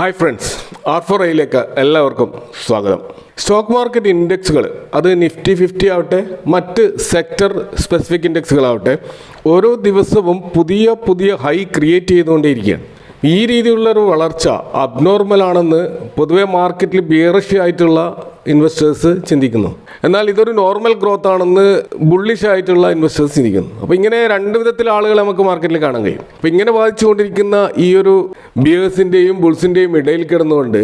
Hi friends, R4iലേക്ക് എല്ലാവർക്കും സ്വാഗതം. Stock market ഇൻഡെക്സുകൾ, അത് നിഫ്റ്റി 50 ആവട്ടെ, മറ്റ് സെക്ടർ സ്പെസിഫിക് ഇൻഡെക്സുകളാവട്ടെ, ഓരോ ദിവസവും പുതിയ ഹൈ ക്രിയേറ്റ് ചെയ്തുകൊണ്ടേയിരിക്കുകയാണ്. ഈ രീതിയിലുള്ളൊരു വളർച്ച അബ്നോർമൽ ആണെന്ന് പൊതുവെ മാർക്കറ്റിൽ ബിയറിഷ് ആയിട്ടുള്ള ഇൻവെസ്റ്റേഴ്സ് ചിന്തിക്കുന്നു. എന്നാൽ ഇതൊരു നോർമൽ ഗ്രോത്ത് ആണെന്ന് ബുള്ളിഷ് ആയിട്ടുള്ള ഇൻവെസ്റ്റേഴ്സ് ചിന്തിക്കുന്നു. അപ്പോൾ ഇങ്ങനെ രണ്ട് വിധത്തിൽ ആളുകളെ നമുക്ക് മാർക്കറ്റിൽ കാണാൻ കഴിയും. അപ്പോൾ ഇങ്ങനെ ബാധിച്ചുകൊണ്ടിരിക്കുന്ന ഈ ഒരു ബിയേഴ്സിൻ്റെയും ബുൾസിൻ്റെയും ഇടയിൽ കിടന്നുകൊണ്ട്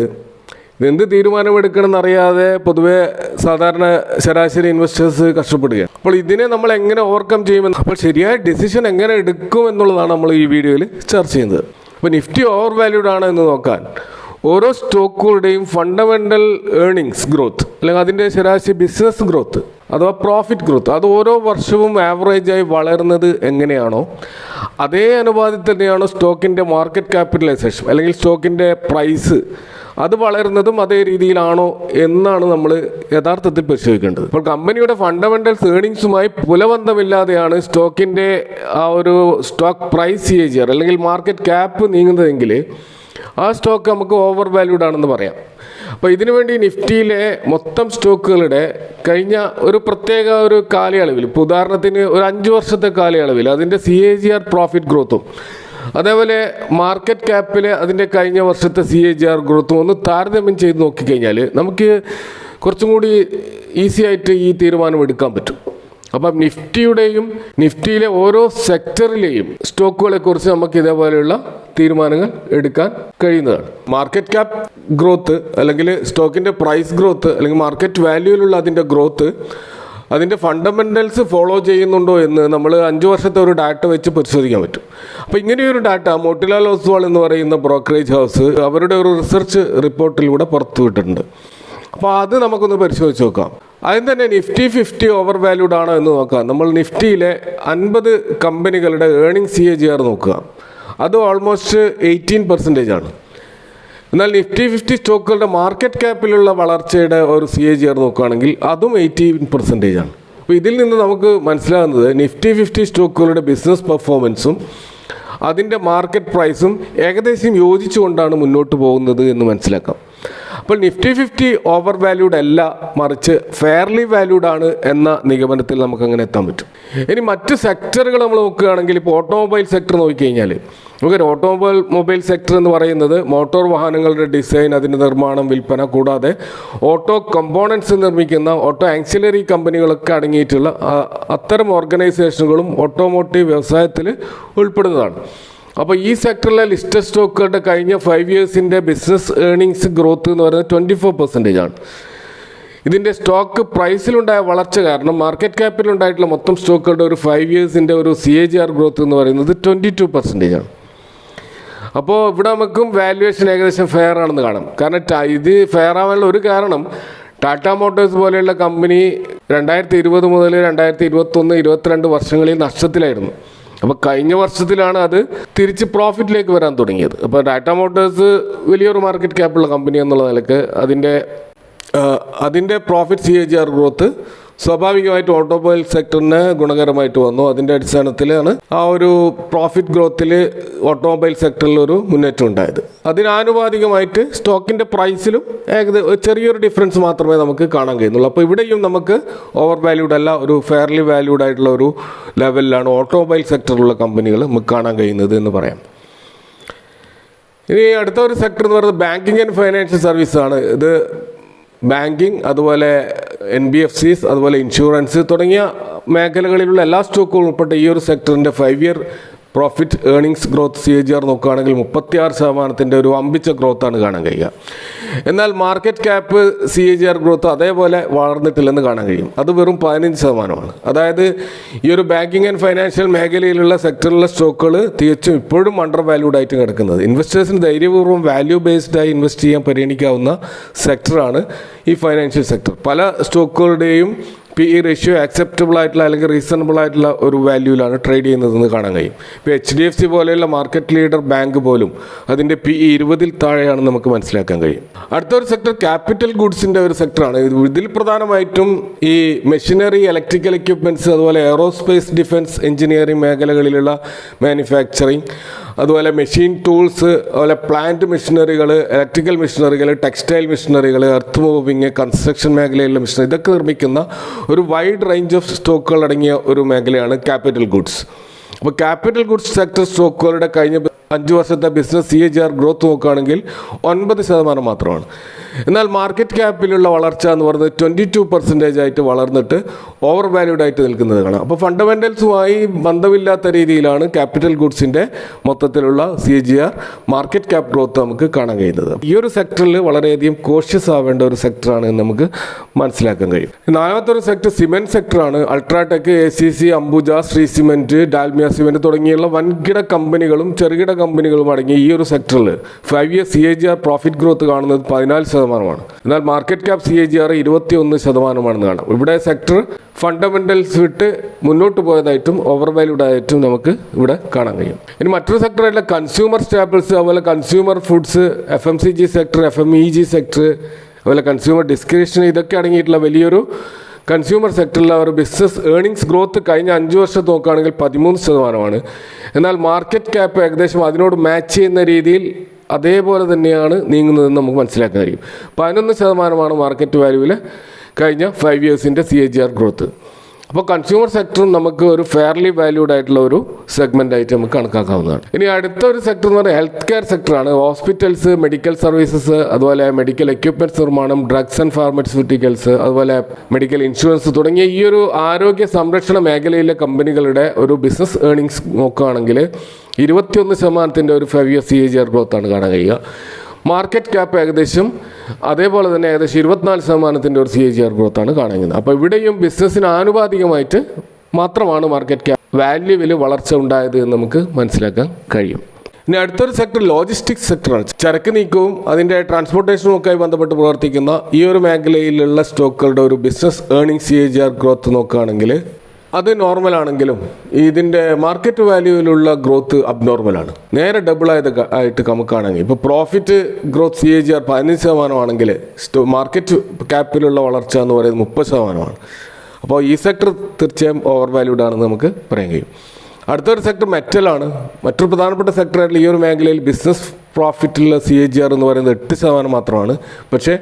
എന്ത് തീരുമാനമെടുക്കണമെന്നറിയാതെ പൊതുവെ സാധാരണ ശരാശരി ഇൻവെസ്റ്റേഴ്സ് കഷ്ടപ്പെടുകയാണ്. അപ്പോൾ ഇതിനെ നമ്മൾ എങ്ങനെ ഓവർകം ചെയ്യുമെന്ന്, അപ്പോൾ ശരിയായ ഡിസിഷൻ എങ്ങനെ എടുക്കും എന്നുള്ളതാണ് നമ്മൾ ഈ വീഡിയോയിൽ ചർച്ച ചെയ്യുന്നത്. അപ്പോൾ നിഫ്റ്റി ഓവർ വാല്യൂഡ് ആണ് എന്ന് നോക്കാൻ ഓരോ സ്റ്റോക്കുകളുടെയും ഫണ്ടമെൻ്റൽ ഏർണിങ്സ് ഗ്രോത്ത്, അല്ലെങ്കിൽ അതിൻ്റെ ശരാശരി ബിസിനസ് ഗ്രോത്ത് അഥവാ പ്രോഫിറ്റ് ഗ്രോത്ത്, അത് ഓരോ വർഷവും ആവറേജായി വളരുന്നത് എങ്ങനെയാണോ അതേ അനുപാതത്തിൽ തന്നെയാണോ സ്റ്റോക്കിൻ്റെ മാർക്കറ്റ് ക്യാപിറ്റലൈസേഷൻ അല്ലെങ്കിൽ സ്റ്റോക്കിൻ്റെ പ്രൈസ് അത് വളരുന്നതും അതേ രീതിയിലാണോ എന്നാണ് നമ്മൾ യഥാർത്ഥത്തിൽ പരിശോധിക്കേണ്ടത്. അപ്പോൾ കമ്പനിയുടെ ഫണ്ടമെൻ്റൽസ് ഏർണിങ്സുമായി പുലബന്ധമില്ലാതെയാണ് സ്റ്റോക്കിൻ്റെ ആ ഒരു സ്റ്റോക്ക് പ്രൈസ് CAGR അല്ലെങ്കിൽ മാർക്കറ്റ് ക്യാപ്പ് നീങ്ങുന്നതെങ്കിൽ ആ സ്റ്റോക്ക് നമുക്ക് ഓവർ വാല്യൂഡ് ആണെന്ന് പറയാം. അപ്പോൾ ഇതിനു വേണ്ടി നിഫ്റ്റിയിലെ മൊത്തം സ്റ്റോക്കുകളുടെ കഴിഞ്ഞ ഒരു പ്രത്യേക ഒരു കാലയളവിൽ, ഇപ്പോൾ ഉദാഹരണത്തിന് ഒരു 5 വർഷത്തെ കാലയളവിൽ അതിൻ്റെ CAGR പ്രോഫിറ്റ് ഗ്രോത്തും അതേപോലെ മാർക്കറ്റ് ക്യാപ്പിലെ അതിൻ്റെ കഴിഞ്ഞ വർഷത്തെ CAGR ഗ്രോത്തും ഒന്ന് താരതമ്യം ചെയ്ത് നോക്കിക്കഴിഞ്ഞാൽ നമുക്ക് കുറച്ചും കൂടി ഈസി ആയിട്ട് ഈ തീരുമാനം എടുക്കാൻ പറ്റും. അപ്പം നിഫ്റ്റിയിലെ ഓരോ സെക്ടറിലെയും സ്റ്റോക്കുകളെക്കുറിച്ച് നമുക്ക് ഇതേപോലെയുള്ള തീരുമാനങ്ങൾ എടുക്കാൻ കഴിയുന്നതാണ്. മാർക്കറ്റ് ക്യാപ്പ് ഗ്രോത്ത് അല്ലെങ്കിൽ സ്റ്റോക്കിൻ്റെ പ്രൈസ് ഗ്രോത്ത് അല്ലെങ്കിൽ മാർക്കറ്റ് വാല്യൂയിലുള്ള അതിൻ്റെ ഗ്രോത്ത് അതിൻ്റെ ഫണ്ടമെൻ്റൽസ് ഫോളോ ചെയ്യുന്നുണ്ടോ എന്ന് നമ്മൾ 5 വർഷത്തെ ഒരു ഡാറ്റ വെച്ച് പരിശോധിക്കാൻ പറ്റും. അപ്പോൾ ഇങ്ങനെയൊരു ഡാറ്റ മോട്ടിലാൽ ഓസ്വാൾ എന്ന് പറയുന്ന ബ്രോക്കറേജ് ഹൗസ് അവരുടെ ഒരു റിസർച്ച് റിപ്പോർട്ടിലൂടെ പുറത്തുവിട്ടിട്ടുണ്ട്. അപ്പോൾ അത് നമുക്കൊന്ന് പരിശോധിച്ച് നോക്കാം. ആദ്യം തന്നെ നിഫ്റ്റി 50 ഓവർ വാല്യൂഡ് ആണോ എന്ന് നോക്കാം. നമ്മൾ നിഫ്റ്റിയിലെ 50 കമ്പനികളുടെ ഏർണിംഗ് CAGR നോക്കുക. അത് ഓൾമോസ്റ്റ് 18% ആണ്. എന്നാൽ നിഫ്റ്റി 50 സ്റ്റോക്കുകളുടെ മാർക്കറ്റ് ക്യാപ്പിലുള്ള വളർച്ചയുടെ ഒരു CAGR നോക്കുകയാണെങ്കിൽ അതും 18% ആണ്. അപ്പോൾ ഇതിൽ നിന്ന് നമുക്ക് മനസ്സിലാകുന്നത് നിഫ്റ്റി 50 സ്റ്റോക്കുകളുടെ ബിസിനസ് പെർഫോമൻസും അതിൻ്റെ മാർക്കറ്റ് പ്രൈസും ഏകദേശം യോജിച്ചുകൊണ്ടാണ് മുന്നോട്ട് പോകുന്നത് എന്ന് മനസ്സിലാക്കാം. അപ്പോൾ നിഫ്റ്റി 50 ഓവർ വാല്യൂഡ് അല്ല, മറിച്ച് ഫെയർലി വാല്യൂഡ് ആണ് എന്ന നിഗമനത്തിൽ നമുക്ക് അങ്ങനെ എത്താൻ പറ്റും. ഇനി മറ്റ് സെക്ടറുകൾ നമ്മൾ നോക്കുകയാണെങ്കിൽ ഇപ്പോൾ ഓട്ടോമൊബൈൽ സെക്ടർ നോക്കിക്കഴിഞ്ഞാൽ നമുക്കൊരു ഓട്ടോമൊബൈൽ സെക്ടർ എന്ന് പറയുന്നത് മോട്ടോർ വാഹനങ്ങളുടെ ഡിസൈൻ, അതിൻ്റെ നിർമ്മാണം, വിൽപ്പന, കൂടാതെ ഓട്ടോ കമ്പോണൻസ് നിർമ്മിക്കുന്ന ഓട്ടോ ആക്സിലറി കമ്പനികളൊക്കെ അടങ്ങിയിട്ടുള്ള അത്തരം ഓർഗനൈസേഷനുകളും ഓട്ടോമോട്ടീവ് വ്യവസായത്തിൽ ഉൾപ്പെടുന്നതാണ്. അപ്പോൾ ഈ സെക്ടറിലെ ലിസ്റ്റഡ് സ്റ്റോക്കുകളുടെ കഴിഞ്ഞ 5 ഇയേഴ്സിൻ്റെ ബിസിനസ് ഏർണിങ്സ് ഗ്രോത്ത് എന്ന് പറയുന്നത് 24% ആണ്. ഇതിൻ്റെ സ്റ്റോക്ക് പ്രൈസിലുണ്ടായ വളർച്ച കാരണം മാർക്കറ്റ് ക്യാപ്പിലുണ്ടായിട്ടുള്ള മൊത്തം സ്റ്റോക്കുകളുടെ ഒരു 5 ഇയേഴ്സിൻ്റെ ഒരു CAGR ഗ്രോത്ത് എന്ന് പറയുന്നത് 22% ആണ്. അപ്പോൾ ഇവിടെ നമുക്കും വാല്യുവേഷൻ ഏകദേശം ഫെയർ ആണെന്ന് കാണാം. കാരണം ഇത് ഫെയർ ആവാനുള്ള ഒരു കാരണം ടാറ്റ മോട്ടോഴ്സ് പോലെയുള്ള കമ്പനി 2020 മുതൽ 2021, 22 വർഷങ്ങളിൽ നഷ്ടത്തിലായിരുന്നു. അപ്പോൾ കഴിഞ്ഞ വർഷത്തിലാണ് അത് തിരിച്ച് പ്രോഫിറ്റിലേക്ക് വരാൻ തുടങ്ങിയത്. അപ്പോൾ ടാറ്റ മോട്ടോഴ്സ് വലിയൊരു മാർക്കറ്റ് ക്യാപ്പുള്ള കമ്പനി എന്നുള്ള നിലക്ക് അതിൻ്റെ പ്രോഫിറ്റ് CAGR ഗ്രോത്ത് സ്വാഭാവികമായിട്ട് ഓട്ടോമൊബൈൽ സെക്ടറിന് ഗുണകരമായിട്ട് വന്നു. അതിൻ്റെ അടിസ്ഥാനത്തിലാണ് ആ ഒരു പ്രോഫിറ്റ് ഗ്രോത്തിൽ ഓട്ടോമൊബൈൽ സെക്ടറിൽ ഒരു മുന്നേറ്റം ഉണ്ടായത്. അതിനാനുപാതികമായിട്ട് സ്റ്റോക്കിൻ്റെ പ്രൈസിലും ചെറിയൊരു ഡിഫറൻസ് മാത്രമേ നമുക്ക് കാണാൻ കഴിയുന്നുള്ളൂ. അപ്പോൾ ഇവിടെയും നമുക്ക് ഓവർ വാല്യൂഡ് അല്ല, ഒരു ഫെയർലി വാല്യൂഡ് ആയിട്ടുള്ള ഒരു ലെവലിലാണ് ഓട്ടോമൊബൈൽ സെക്ടറിലുള്ള കമ്പനികൾ നമുക്ക് കാണാൻ കഴിയുന്നത് എന്ന് പറയാം. ഇനി അടുത്ത ഒരു സെക്ടർ എന്ന് പറയുന്നത് ബാങ്കിങ് ആൻഡ് ഫൈനാൻഷ്യൽ സർവീസ് ആണ്. ഇത് ബാങ്കിങ്, അതുപോലെ NBFCs, അതുപോലെ ഇൻഷുറൻസ് തുടങ്ങിയ മേഖലകളിലുള്ള എല്ലാ സ്റ്റോക്കുകളും ഉൾപ്പെട്ട ഈ ഒരു സെക്ടറിൻ്റെ 5 year profit earnings growth CAGR നോക്കുകയാണെങ്കിൽ 36% ഒരു അമ്പിച്ച ഗ്രോത്താണ് കാണാൻ കഴിയുക. എന്നാൽ മാർക്കറ്റ് ക്യാപ്പ് CAGR ഗ്രോത്ത് അതേപോലെ വളർന്നിട്ടില്ലെന്ന് കാണാൻ കഴിയും. അത് വെറും 15%. അതായത് ഈ ഒരു ബാങ്കിങ് ആൻഡ് ഫൈനാൻഷ്യൽ മേഖലയിലുള്ള സെക്ടറിലുള്ള സ്റ്റോക്കുകൾ തികച്ചും ഇപ്പോഴും അണ്ടർ വാല്യൂഡ് ആയിട്ട് കിടക്കുന്നത്. ഇൻവെസ്റ്റേഴ്സിന് ധൈര്യപൂർവ്വം വാല്യൂ ബേസ്ഡായി ഇൻവെസ്റ്റ് ചെയ്യാൻ പരിഗണിക്കാവുന്ന സെക്ടറാണ് ഈ ഫൈനാൻഷ്യൽ സെക്ടർ. പല സ്റ്റോക്കുകളുടെയും PE റേഷ്യോ ആക്സെപ്റ്റബിൾ ആയിട്ടുള്ള അല്ലെങ്കിൽ റീസണബിൾ ആയിട്ടുള്ള ഒരു വാല്യൂവിലാണ് ട്രേഡ് ചെയ്യുന്നതെന്ന് കാണാൻ കഴിയും. ഇപ്പോൾ HDFC പോലെയുള്ള മാർക്കറ്റ് ലീഡർ ബാങ്ക് പോലും അതിൻ്റെ PE 20-ൽ താഴെയാണെന്ന് നമുക്ക് മനസ്സിലാക്കാൻ കഴിയും. അടുത്തൊരു സെക്ടർ ക്യാപിറ്റൽ ഗുഡ്സിൻ്റെ ഒരു സെക്ടറാണ്. ഇതിൽ പ്രധാനമായിട്ടും ഈ മെഷീനറി, ഇലക്ട്രിക്കൽ എക്യുപ്മെൻറ്റ്സ്, അതുപോലെ എയറോസ്പേസ്, ഡിഫൻസ്, എഞ്ചിനീയറിംഗ് മേഖലകളിലുള്ള മാനുഫാക്ചറിങ്, അതുപോലെ മെഷീൻ ടൂൾസ്, അതുപോലെ പ്ലാന്റ് മെഷീനറികൾ, ഇലക്ട്രിക്കൽ മെഷീനറികൾ, ടെക്സ്റ്റൈൽ മെഷീനറികൾ, എർത്ത് മൂവിങ്, കൺസ്ട്രക്ഷൻ മേഖലയിലുള്ള മെഷീനറി, ഇതൊക്കെ നിർമ്മിക്കുന്ന ഒരു വൈഡ് റേഞ്ച് ഓഫ് സ്റ്റോക്കുകൾ അടങ്ങിയ ഒരു മേഖലയാണ് ക്യാപിറ്റൽ ഗുഡ്സ്. അപ്പോൾ ക്യാപിറ്റൽ ഗുഡ്സ് സെക്ടർ സ്റ്റോക്കുകളുടെ കഴിഞ്ഞ 5 വർഷത്തെ ബിസിനസ് CAGR ഗ്രോത്ത് നോക്കുകയാണെങ്കിൽ 9% മാത്രമാണ്. എന്നാൽ മാർക്കറ്റ് ക്യാപ്പിലുള്ള വളർച്ച എന്ന് പറയുന്നത് 22% ആയിട്ട് വളർന്നിട്ട് ഓവർ വാല്യൂഡ് ആയിട്ട് നിൽക്കുന്നത് കാണാം. അപ്പോൾ ഫണ്ടമെൻ്റൽസുമായി ബന്ധമില്ലാത്ത രീതിയിലാണ് ക്യാപിറ്റൽ ഗുഡ്സിൻ്റെ മൊത്തത്തിലുള്ള CAGR മാർക്കറ്റ് ക്യാപ് ഗ്രോത്ത് നമുക്ക് കാണാൻ കഴിയുന്നത്. ഈ ഒരു സെക്ടറിൽ വളരെയധികം കോഷ്യസ് ആവേണ്ട ഒരു സെക്ടറാണ് എന്ന് നമുക്ക് മനസ്സിലാക്കാൻ കഴിയും. നാലാമത്തെ ഒരു സെക്ടർ സിമെൻറ്റ് സെക്ടറാണ്. UltraTech, ACC, Ambuja, Shree cement, Dalmia cement തുടങ്ങിയുള്ള വൻകിട കമ്പനികളും ചെറുകിട കമ്പനികളും അടങ്ങിയ ഈ ഒരു സെക്ടറിൽ 5 ഇയർ CAGR പ്രോഫിറ്റ് ഗ്രോത്ത് കാണുന്നത് 14%. എന്നാൽ മാർക്കറ്റ് ക്യാപ് CAGR 21% കാണാം. ഇവിടെ സെക്ടർ ഫണ്ടമെന്റൽസ് വിട്ട് മുന്നോട്ട് പോയതായിട്ടും ഓവർ വാല്യൂഡ് ആയിട്ടും നമുക്ക് ഇവിടെ കാണാൻ കഴിയും. ഇനി മറ്റൊരു സെക്ടറായിട്ടുള്ള കൺസ്യൂമർ സ്റ്റാപ്പിൾസ്, അതുപോലെ consumer foods, FMCG sector, FMEG sector, അതുപോലെ കൺസ്യൂമർ ഡിസ്ക്രിപ്ഷൻ, ഇതൊക്കെ അടങ്ങിയിട്ടുള്ള വലിയൊരു കൺസ്യൂമർ സെക്ടറിലെ ഒരു ബിസിനസ് ഏർണിങ്സ് ഗ്രോത്ത് കഴിഞ്ഞ 5 വർഷം നോക്കുകയാണെങ്കിൽ 13%. എന്നാൽ മാർക്കറ്റ് ക്യാപ്പ് ഏകദേശം അതിനോട് മാച്ച് ചെയ്യുന്ന രീതിയിൽ അതേപോലെ തന്നെയാണ് നീങ്ങുന്നതെന്ന് നമുക്ക് മനസ്സിലാക്കാൻ കഴിയും. 11% മാർക്കറ്റ് വാല്യൂവിൽ കഴിഞ്ഞ 5 ഇയേഴ്സിൻ്റെ CAGR ഗ്രോത്ത്. അപ്പോൾ കൺസ്യൂമർ സെക്ടറും നമുക്ക് ഒരു ഫെയർലി വാല്യൂഡ് ആയിട്ടുള്ള ഒരു സെഗ്മെൻ്റ് ആയിട്ട് നമുക്ക് കണക്കാക്കാവുന്നതാണ്. ഇനി അടുത്ത ഒരു സെക്ടർ എന്ന് പറയുന്നത് ഹെൽത്ത് കെയർ സെക്ടറാണ്. ഹോസ്പിറ്റൽസ്, മെഡിക്കൽ സർവീസസ്, അതുപോലെ മെഡിക്കൽ എക്യുപ്മെൻറ്റ്സ് നിർമ്മാണം, ഡ്രഗ്സ് ആൻഡ് ഫാർമസ്യൂട്ടിക്കൽസ്, അതുപോലെ മെഡിക്കൽ ഇൻഷുറൻസ് തുടങ്ങിയ ഈ ഒരു ആരോഗ്യ സംരക്ഷണ മേഖലയിലെ കമ്പനികളുടെ ഒരു ബിസിനസ് ഏർണിങ്സ് നോക്കുകയാണെങ്കിൽ 21% ഒരു 5 ഇയർ CAGR ഗ്രോത്താണ് കാണാൻ കഴിയുക. മാർക്കറ്റ് ക്യാപ്പ് ഏകദേശം അതേപോലെ തന്നെ ഏകദേശം 24% ഒരു CAGR ഗ്രോത്താണ് കാണുന്നത്. അപ്പോൾ ഇവിടെയും ബിസിനസ്സിന് ആനുപാതികമായിട്ട് മാത്രമാണ് മാർക്കറ്റ് ക്യാപ്പ് വാല്യൂവിൽ വളർച്ച ഉണ്ടായത് എന്ന് നമുക്ക് മനസ്സിലാക്കാൻ കഴിയും. ഇനി അടുത്തൊരു സെക്ടർ ലോജിസ്റ്റിക്സ് സെക്ടറാണ്. ചരക്ക് നീക്കവും അതിൻ്റെ ട്രാൻസ്പോർട്ടേഷനും ഒക്കെ ബന്ധപ്പെട്ട് പ്രവർത്തിക്കുന്ന ഈ ഒരു മേഖലയിലുള്ള സ്റ്റോക്കുകളുടെ ഒരു ബിസിനസ് ഏർണിംഗ് CAGR ഗ്രോത്ത് നോക്കുകയാണെങ്കിൽ അത് നോർമലാണെങ്കിലും ഇതിൻ്റെ മാർക്കറ്റ് വാല്യൂവിലുള്ള ഗ്രോത്ത് അബ്നോർമലാണ്. നേരെ ഡബിൾ ആയിട്ട് നമുക്ക് കാണാമെങ്കിൽ ഇപ്പോൾ പ്രോഫിറ്റ് ഗ്രോത്ത് CAGR 15% ആണെങ്കിൽ മാർക്കറ്റ് ക്യാപ്പിലുള്ള വളർച്ച എന്ന് പറയുന്നത് 30%. അപ്പോൾ ഈ സെക്ടർ തീർച്ചയായും ഓവർ വാല്യൂഡ് ആണെന്ന് നമുക്ക് പറയാൻ കഴിയും. അടുത്തൊരു സെക്ടർ മെറ്റലാണ്. മറ്റൊരു പ്രധാനപ്പെട്ട സെക്ടറായിട്ടുള്ള ഈ ഒരു മേഖലയിൽ ബിസിനസ് പ്രോഫിറ്റുള്ള CAGR എന്ന് പറയുന്നത് 8% മാത്രമാണ്. പക്ഷേ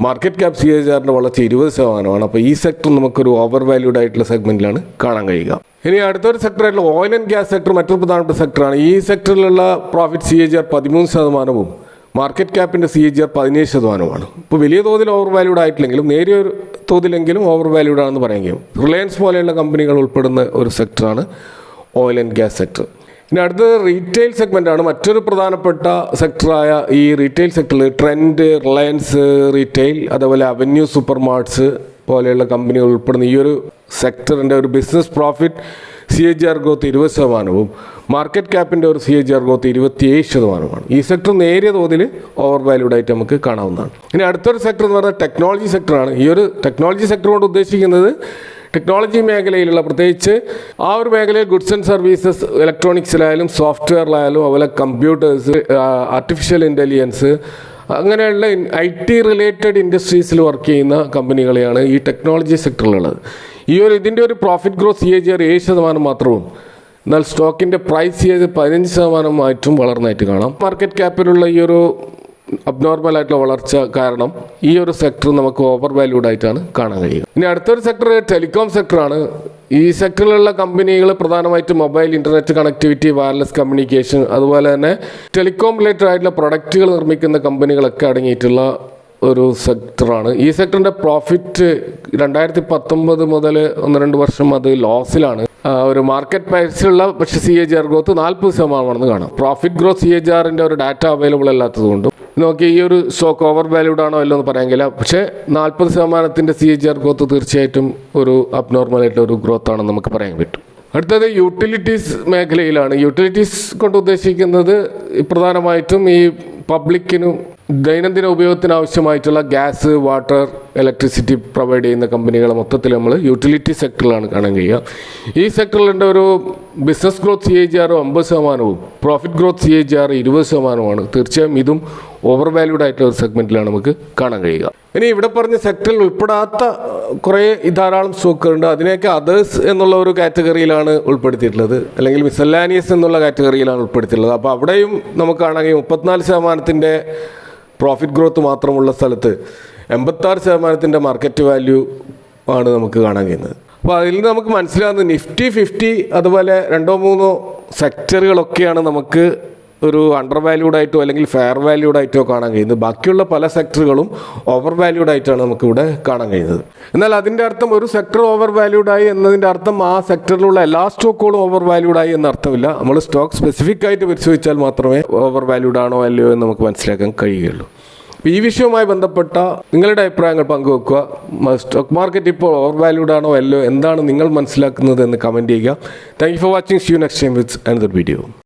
മാർക്കറ്റ് ക്യാപ് CAGRൻ്റെ വളർച്ച 20%. അപ്പോൾ ഈ സെക്ടർ നമുക്കൊരു ഓവർ വാല്യൂഡ് ആയിട്ടുള്ള സെഗ്മെൻറ്റിലാണ് കാണാൻ കഴിയുക. ഇനി അടുത്തൊരു സെക്ടറായിട്ടുള്ള ഓയിൽ ആൻഡ് ഗ്യാസ് സെക്ടർ മറ്റൊരു പ്രധാനപ്പെട്ട സെക്ടറാണ്. ഈ സെക്ടറിലുള്ള പ്രോഫിറ്റ് CAGR 13%, മാർക്കറ്റ് ക്യാപ്പിൻ്റെ CAGR 17%. ഇപ്പോൾ വലിയ തോതിൽ ഓവർ വാല്യൂഡ് ആയിട്ടില്ലെങ്കിലും നേരിയ ഒരു തോതിലെങ്കിലും ഓവർ വാല്യൂഡ് ആണെന്ന് പറയാൻ കഴിയും. റിലയൻസ് പോലെയുള്ള കമ്പനികൾ ഉൾപ്പെടുന്ന ഒരു സെക്ടറാണ് ഓയിൽ ആൻഡ് ഗ്യാസ് സെക്ടർ. ഇനി അടുത്തത് റീറ്റെയിൽ സെഗ്മെൻ്റാണ്. മറ്റൊരു പ്രധാനപ്പെട്ട സെക്ടറായ ഈ റീറ്റെയിൽ സെക്ടറിൽ ട്രെൻഡ്, റിലയൻസ് റീറ്റെയിൽ, അതുപോലെ അവന്യൂ സൂപ്പർ മാർട്ട്സ് പോലെയുള്ള കമ്പനികൾ ഉൾപ്പെടുന്ന ഈ ഒരു സെക്ടറിൻ്റെ ഒരു business profit CAGR growth 20%, market ക്യാപ്പിൻ്റെ ഒരു CAGR ഗ്രോത്ത് 27%. ഈ സെക്ടർ നേരിയ തോതിൽ ഓവർ വാല്യൂഡ് ആയിട്ട് നമുക്ക് കാണാവുന്നതാണ്. ഇനി അടുത്തൊരു സെക്ടർ എന്ന് പറയുന്നത് ടെക്നോളജി സെക്ടറാണ്. ഈ ഒരു ടെക്നോളജി സെക്ടർ കൊണ്ട് ഉദ്ദേശിക്കുന്നത് ടെക്നോളജി മേഖലയിലുള്ള പ്രത്യേകിച്ച് ആ ഒരു മേഖലയിൽ ഗുഡ്സ് ആൻഡ് സർവീസസ്, ഇലക്ട്രോണിക്സിലായാലും സോഫ്റ്റ്വെയറിലായാലും അതുപോലെ കമ്പ്യൂട്ടേഴ്സ്, ആർട്ടിഫിഷ്യൽ ഇൻ്റലിജൻസ്, അങ്ങനെയുള്ള IT റിലേറ്റഡ് ഇൻഡസ്ട്രീസിൽ വർക്ക് ചെയ്യുന്ന കമ്പനികളെയാണ് ഈ ടെക്നോളജി സെക്ടറിലുള്ളത്. ഇതിൻ്റെ ഒരു പ്രോഫിറ്റ് ഗ്രോത്ത് CAGR 7% മാത്രവും, എന്നാൽ സ്റ്റോക്കിൻ്റെ പ്രൈസ് CAGR 15% വളർന്നതായിട്ട് കാണാം. മാർക്കറ്റ് ക്യാപ്പിലുള്ള ഈ ഒരു അബ്നോർമൽ ആയിട്ടുള്ള വളർച്ച കാരണം ഈ ഒരു സെക്ടർ നമുക്ക് ഓവർ വാല്യൂഡ് ആയിട്ടാണ് കാണാൻ കഴിയുക. ഇനി അടുത്തൊരു സെക്ടർ ടെലികോം സെക്ടറാണ്. ഈ സെക്ടറിലുള്ള കമ്പനികൾ പ്രധാനമായിട്ടും mobile, internet connectivity, wireless communication, അതുപോലെ തന്നെ ടെലികോം റിലേറ്റഡ് ആയിട്ടുള്ള പ്രൊഡക്റ്റുകൾ നിർമ്മിക്കുന്ന കമ്പനികളൊക്കെ അടങ്ങിയിട്ടുള്ള ഒരു സെക്ടറാണ്. ഈ സെക്ടറിൻ്റെ പ്രോഫിറ്റ് 2019 മുതൽ 1-2 വർഷം അത് ലോസിലാണ്. ഒരു മാർക്കറ്റ് പ്രൈസിലുള്ള പക്ഷേ CAGR ഗ്രോത്ത് 40% കാണാം. പ്രോഫിറ്റ് ഗ്രോത്ത് CAGRൻ്റെ ഒരു ഡാറ്റ അവൈലബിൾ അല്ലാത്തതുകൊണ്ടും നോക്കി ഈ ഒരു സ്റ്റോക്ക് ഓവർ വാല്യൂഡ് ആണോ അല്ലോ എന്ന് പറയാൻ കഴിയില്ല. പക്ഷേ 40% CAGR ഗ്രോത്ത് തീർച്ചയായിട്ടും ഒരു അബ്നോർമൽ ആയിട്ടുള്ള ഒരു ഗ്രോത്ത് ആണെന്ന് നമുക്ക് പറയാൻ പറ്റും. അടുത്തത് യൂട്ടിലിറ്റീസ് മേഖലയിലാണ്. യൂട്ടിലിറ്റീസ് കൊണ്ട് ഉദ്ദേശിക്കുന്നത് പ്രധാനമായിട്ടും ഈ പബ്ലിക്കിനും ദൈനംദിന ഉപയോഗത്തിന് ആവശ്യമായിട്ടുള്ള ഗ്യാസ്, വാട്ടർ, ഇലക്ട്രിസിറ്റി പ്രൊവൈഡ് ചെയ്യുന്ന കമ്പനികളെ മൊത്തത്തിൽ നമ്മൾ യൂട്ടിലിറ്റി സെക്ടറിലാണ് കാണാൻ കഴിയുക. ഈ സെക്ടറിലുണ്ട് ഒരു business growth CAGR 50%, profit growth CAGR 20%. തീർച്ചയായും ഇതും ഓവർ വാല്യൂഡ് ആയിട്ടുള്ള ഒരു സെഗ്മെൻറ്റിലാണ് നമുക്ക് കാണാൻ കഴിയുക. ഇനി ഇവിടെ പറഞ്ഞ സെക്ടറിൽ ഉൾപ്പെടാത്ത കുറേ ധാരാളം സ്റ്റോക്കുകളുണ്ട്. അതിനെയൊക്കെ അതേഴ്സ് എന്നുള്ള ഒരു കാറ്റഗറിയിലാണ് ഉൾപ്പെടുത്തിയിട്ടുള്ളത്, അല്ലെങ്കിൽ മിസലാനിയസ് എന്നുള്ള കാറ്റഗറിയിലാണ് ഉൾപ്പെടുത്തിയിട്ടുള്ളത്. അപ്പോൾ അവിടെയും നമുക്ക് കാണാൻ കഴിയും 34% പ്രോഫിറ്റ് ഗ്രോത്ത് മാത്രമുള്ള സ്ഥലത്ത് 86% മാർക്കറ്റ് വാല്യൂ ആണ് നമുക്ക് കാണാൻ കഴിയുന്നത്. അപ്പോൾ അതിൽ നിന്ന് നമുക്ക് മനസ്സിലാകുന്നത് നിഫ്റ്റി 50 അതുപോലെ 2-3 സെക്ടറുകളൊക്കെയാണ് നമുക്ക് ഒരു അണ്ടർ വാല്യൂഡ് ആയിട്ടോ അല്ലെങ്കിൽ ഫെയർ വാല്യൂഡ് ആയിട്ടോ കാണാൻ കഴിയുന്നത്. ബാക്കിയുള്ള പല സെക്ടറുകളും ഓവർ വാല്യൂഡ് ആയിട്ടാണ് നമുക്കിവിടെ കാണാൻ കഴിയുന്നത്. എന്നാൽ അതിൻ്റെ അർത്ഥം ഒരു സെക്ടർ ഓവർ വാല്യൂഡ് ആയി എന്നതിൻ്റെ അർത്ഥം ആ സെക്ടറിലുള്ള എല്ലാ സ്റ്റോക്കുകളും ഓവർ വാല്യൂഡ് ആയി എന്ന അർത്ഥമില്ല. നമ്മൾ സ്റ്റോക്ക് സ്പെസിഫിക് ആയിട്ട് പരിശോധിച്ചാൽ മാത്രമേ ഓവർ വാല്യൂഡ് ആണോ അല്ലയോ എന്ന് നമുക്ക് മനസ്സിലാക്കാൻ കഴിയുകയുള്ളൂ. ഈ വിഷയവുമായി ബന്ധപ്പെട്ട നിങ്ങളുടെ അഭിപ്രായങ്ങൾ പങ്കുവെക്കുക. സ്റ്റോക്ക് മാർക്കറ്റ് ഇപ്പോൾ ഓവർ വാല്യൂഡ് ആണോ അല്ലയോ, എന്താണ് നിങ്ങൾ മനസ്സിലാക്കുന്നത് എന്ന് കമൻറ്റ് ചെയ്യുക. Thank you for watching. See you next time with another video.